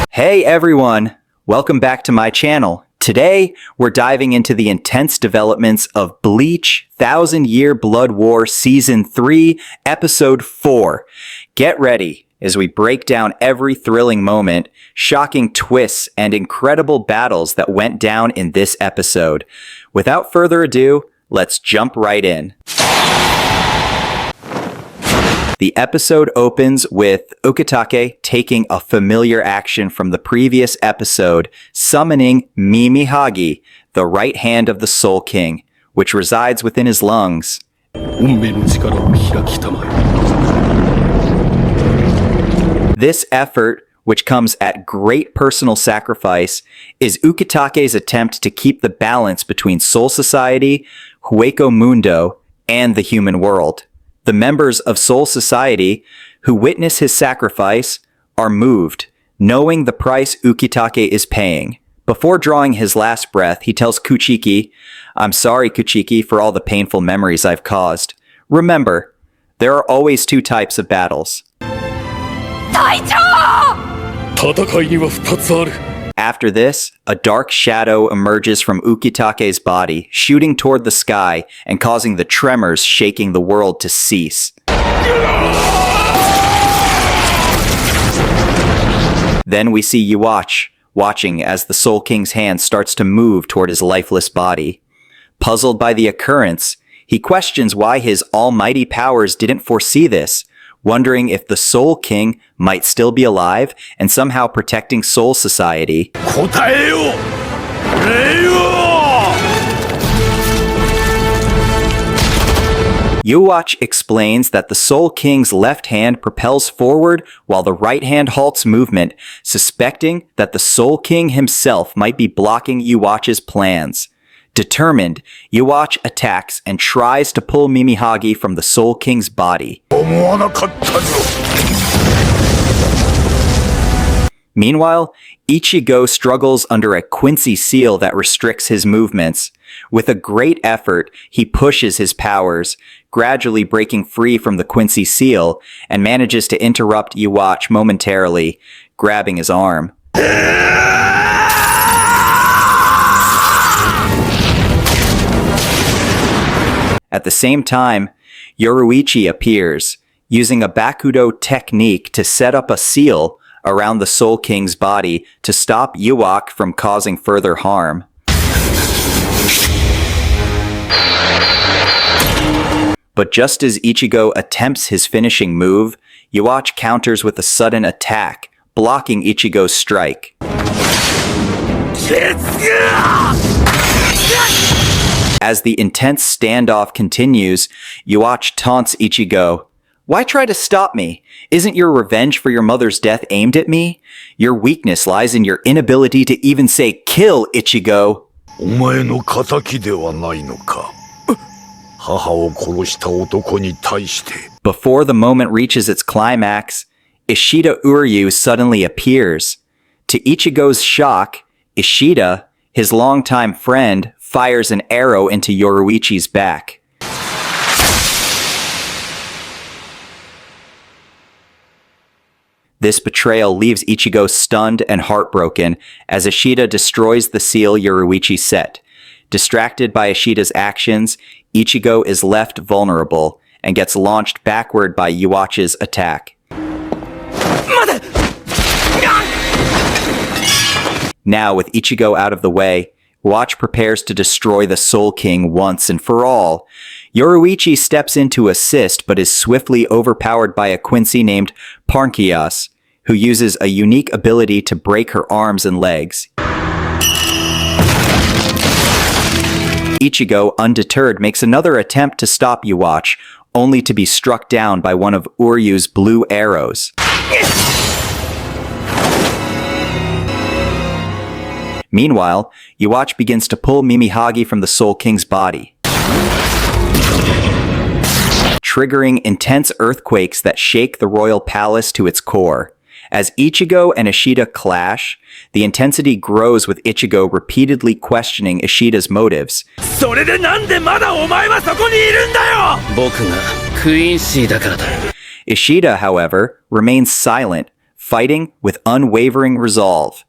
Hey everyone! Welcome back to my channel. Today, we're diving into the intense developments of Bleach 1000 Year Blood War Season 3, Episode 4. Get ready as we break down every thrilling moment, shocking twists, and incredible battles that went down in this episode. Without further ado, let's jump right in. The episode opens with Ukitake taking a familiar action from the previous episode, summoning Mimihagi, the right hand of the Soul King, which resides within his lungs. This effort, which comes at great personal sacrifice, is Ukitake's attempt to keep the balance between Soul Society, Hueco Mundo, and the human world. The members of Soul Society, who witness his sacrifice, are moved, knowing the price Ukitake is paying. Before drawing his last breath, he tells Kuchiki, "I'm sorry, Kuchiki, for all the painful memories I've caused. Remember, there are always two types of battles." After this, a dark shadow emerges from Ukitake's body, shooting toward the sky and causing the tremors shaking the world to cease. Then we see Yuach, watching as the Soul King's hand starts to move toward his lifeless body. Puzzled by the occurrence, he questions why his almighty powers didn't foresee this, wondering if the Soul King might still be alive and somehow protecting Soul Society. Yuach explains that the Soul King's left hand propels forward while the right hand halts movement, suspecting that the Soul King himself might be blocking Yuach's plans. Determined, Yuach attacks and tries to pull Mimihagi from the Soul King's body. Meanwhile, Ichigo struggles under a Quincy seal that restricts his movements. With a great effort, he pushes his powers, gradually breaking free from the Quincy seal, and manages to interrupt Yuach momentarily, grabbing his arm. At the same time, Yoruichi appears, using a Bakudo technique to set up a seal around the Soul King's body to stop Yuach from causing further harm. But just as Ichigo attempts his finishing move, Yuach counters with a sudden attack, blocking Ichigo's strike. As the intense standoff continues, Yuach taunts Ichigo. "Why try to stop me? Isn't your revenge for your mother's death aimed at me? Your weakness lies in your inability to even say 'kill,' Ichigo." Before the moment reaches its climax, Ishida Uryu suddenly appears. To Ichigo's shock, Ishida, his longtime friend, fires an arrow into Yoruichi's back. This betrayal leaves Ichigo stunned and heartbroken as Ishida destroys the seal Yoruichi set. Distracted by Ishida's actions, Ichigo is left vulnerable and gets launched backward by Yuach's attack. Now, with Ichigo out of the way, Yuach prepares to destroy the Soul King once and for all. Yoruichi steps in to assist, but is swiftly overpowered by a Quincy named Parnkias, who uses a unique ability to break her arms and legs. Ichigo, undeterred, makes another attempt to stop Yuach, only to be struck down by one of Uryu's blue arrows. Meanwhile, Yuach begins to pull Mimihagi from the Soul King's body, triggering intense earthquakes that shake the royal palace to its core. As Ichigo and Ishida clash, the intensity grows with Ichigo repeatedly questioning Ishida's motives. それでなんでまだお前はそこにいるんだよ僕がクイーンシーだからだ Ishida, however, remains silent, fighting with unwavering resolve.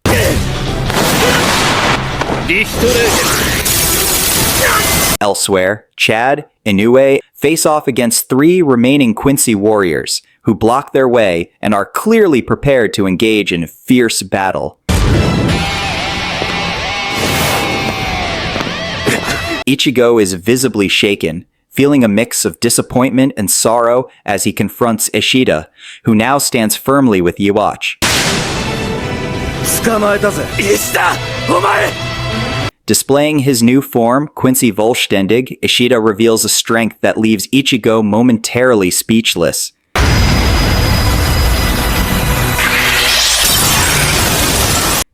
Elsewhere, Chad, Inoue face off against 3 remaining Quincy warriors, who block their way and are clearly prepared to engage in fierce battle. Ichigo is visibly shaken, feeling a mix of disappointment and sorrow as he confronts Ishida, who now stands firmly with Yhwach. 捕まえたぜ石田お前 Displaying his new form, Quincy Vollständig, Ishida reveals a strength that leaves Ichigo momentarily speechless.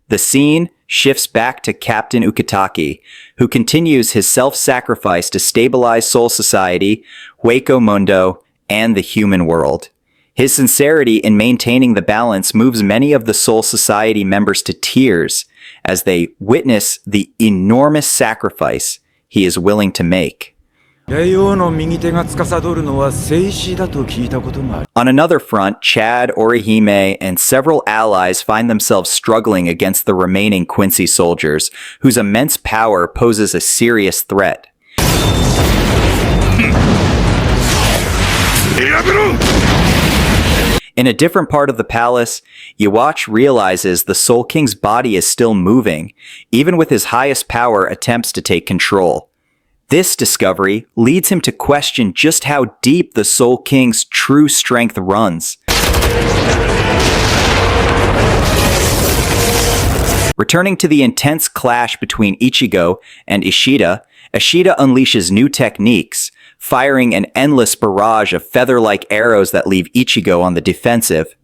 The scene shifts back to Captain Ukitake, who continues his self-sacrifice to stabilize Soul Society, Hueco Mundo, and the human world. His sincerity in maintaining the balance moves many of the Soul Society members to tears as they witness the enormous sacrifice he is willing to make. On another front, Chad, Orihime, and several allies find themselves struggling against the remaining Quincy soldiers, whose immense power poses a serious threat. In a different part of the palace, Yhwach realizes the Soul King's body is still moving, even with his highest power attempts to take control. This discovery leads him to question just how deep the Soul King's true strength runs. Returning to the intense clash between Ichigo and Ishida, Ishida unleashes new techniques, firing an endless barrage of feather-like arrows that leave Ichigo on the defensive.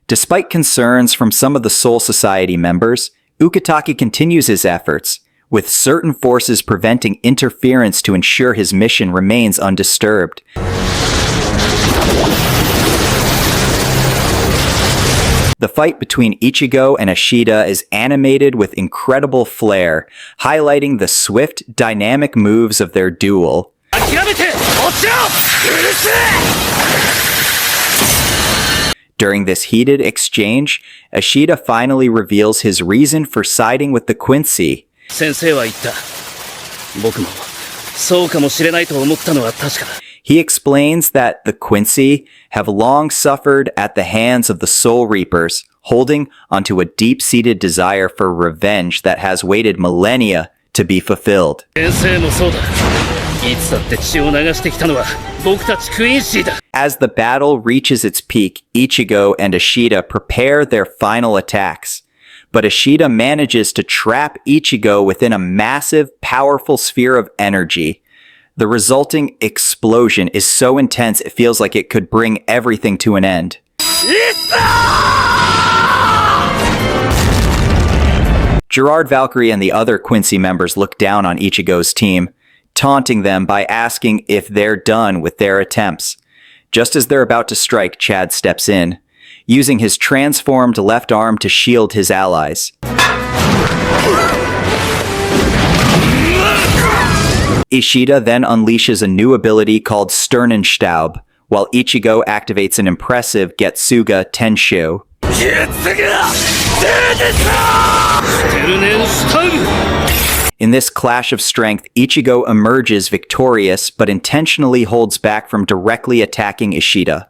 Despite concerns from some of the Soul Society members, Ukitake continues his efforts, with certain forces preventing interference to ensure his mission remains undisturbed. The fight between Ichigo and Ishida is animated with incredible flair, highlighting the swift, dynamic moves of their duel. During this heated exchange, Ishida finally reveals his reason for siding with the Quincy. 先生は言った僕もそうかもしれないと思ったのは確かだ He explains that the Quincy have long suffered at the hands of the Soul Reapers, holding onto a deep-seated desire for revenge that has waited millennia to be fulfilled. 先生もそうだいつだって血を流してきたのは僕たちクイーンシーだ As the battle reaches its peak, Ichigo and Ishida prepare their final attacks. But Ishida manages to trap Ichigo within a massive, powerful sphere of energy. The resulting explosion is so intense it feels like it could bring everything to an end. Gerard Valkyrie and the other Quincy members look down on Ichigo's team, taunting them by asking if they're done with their attempts. Just as they're about to strike, Chad steps in, using his transformed left arm to shield his allies. Ishida then unleashes a new ability called Sternenstaub, while Ichigo activates an impressive Getsuga Tenshu. In this clash of strength, Ichigo emerges victorious but intentionally holds back from directly attacking Ishida.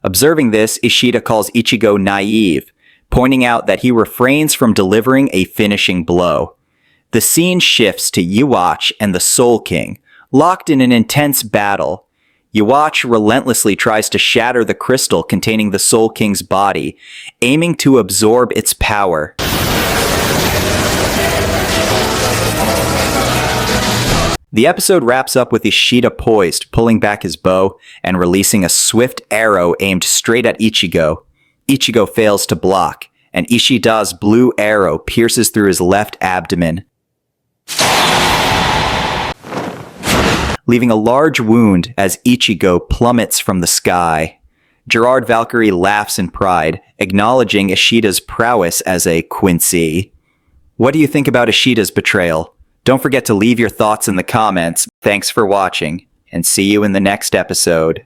Observing this, Ishida calls Ichigo naive, pointing out that he refrains from delivering a finishing blow. The scene shifts to Yhwach and the Soul King, locked in an intense battle. Yhwach relentlessly tries to shatter the crystal containing the Soul King's body, aiming to absorb its power. The episode wraps up with Ishida poised, pulling back his bow and releasing a swift arrow aimed straight at Ichigo. Ichigo fails to block, and Ishida's blue arrow pierces through his left abdomen. leaving a large wound as Ichigo plummets from the sky. Gerard Valkyrie laughs in pride, acknowledging Ishida's prowess as a Quincy. What do you think about Ishida's betrayal? Don't forget to leave your thoughts in the comments. Thanks for watching, and see you in the next episode.